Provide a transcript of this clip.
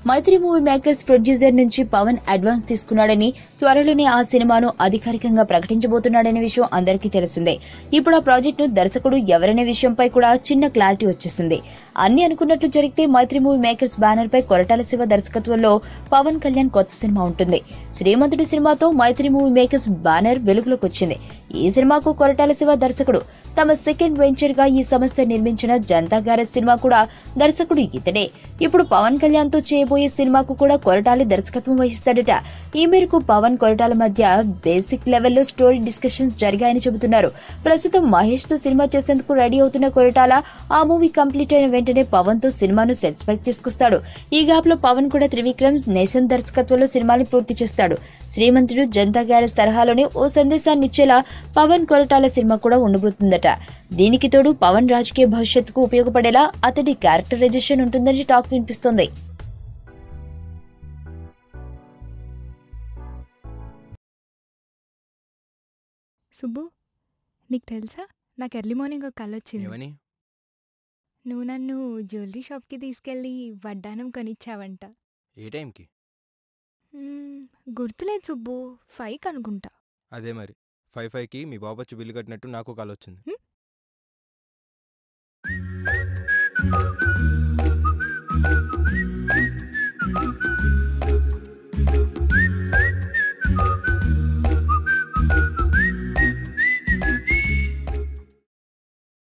మైత్రి movie makers producer నుంచి Pawan advance తీసుకున్నాడని, త్వరలోనే ఆ సినిమాను అధికారికంగా ప్రకటించబోతున్నాడనే విషయం అందరికీ తెలిసిందే. ఇప్పుడు ఆ ప్రాజెక్టును దర్శకుడు ఎవరనే విషయంపై కూడా చిన్న క్లారిటీ వచ్చేసింది. అన్ని అనుకున్నట్లు జరిగితే మైత్రి మూవీ మేకర్స్ బ్యానర్ పై కొరటాల శివ దర్శకత్వంలో పవన్ కళ్యాణ్ కొత్త సినిమా ఉంటుంది. శ్రీమంతుడి సినిమాతో మైత్రి మూవీ మేకర్స్ బ్యానర్ వెలుగులోకి వచ్చింది. ఈ సినిమాకు కొరటాల శివ దర్శకుడు. తమ సెకండ్ వెంచర్ గా ఈ సంస్థ నిర్మించిన జనతా గ్యారేజ్ సినిమా కూడా దర్శకుడు ఇతడే. ఇప్పుడు పవన్ కళ్యాణ్ తో చేయబోయే సినిమాకు కూడా కొరటాల దర్శకత్వం వహిస్తాడట. ఈ మేరకు పవన్ కొరటాల మధ్య బేసిక్ లెవెల్లో స్టోరీ డిస్కషన్స్ జరిగాయని చెబుతున్నారు. ప్రస్తుతం మహేష్ తో సినిమా చేసేందుకు రెడీ అవుతున్న కొరటాల ఆ మూవీ కంప్లీట్ అయిన వెంటనే పవన్ తో సినిమాను సెట్స్ పైకి తీసుకొస్తాడు. ఈ గ్యాప్ లో పవన్ కూడా త్రివిక్రమ్ నేషన్ దర్శకత్వంలో సినిమాని పూర్తి చేస్తాడు. శ్రీమంతుడు జనతా గ్యారేజ్ తరహాలోనే ఓ సందేశాన్ని ఇచ్చేలా పవన్ కొరటాల సినిమా కూడా ఉండబోతుందట. దీనికి తోడు పవన్ రాజకీయ భవిష్యత్తుకు ఉపయోగపడేలా అతడి క్యారెక్టరైజేషన్ ఉంటుందని టాక్ వినిపిస్తోంది. సుబ్బు, నీకు తెలుసా, నాకు ఎర్లీ మార్నింగ్ ఒక కల వచ్చింది. నువ్వు నన్ను జ్యువెలరీ షాప్కి తీసుకెళ్ళి వడ్డానం కొనిచ్చావంట. ఏ టైంకి? గుర్తులేదు సుబ్బు, 5కి అనుకుంటా. అదే మరి 5కి మీ బాబు వచ్చి బిల్లు కట్టినట్టు నాకు కాల్ వచ్చింది.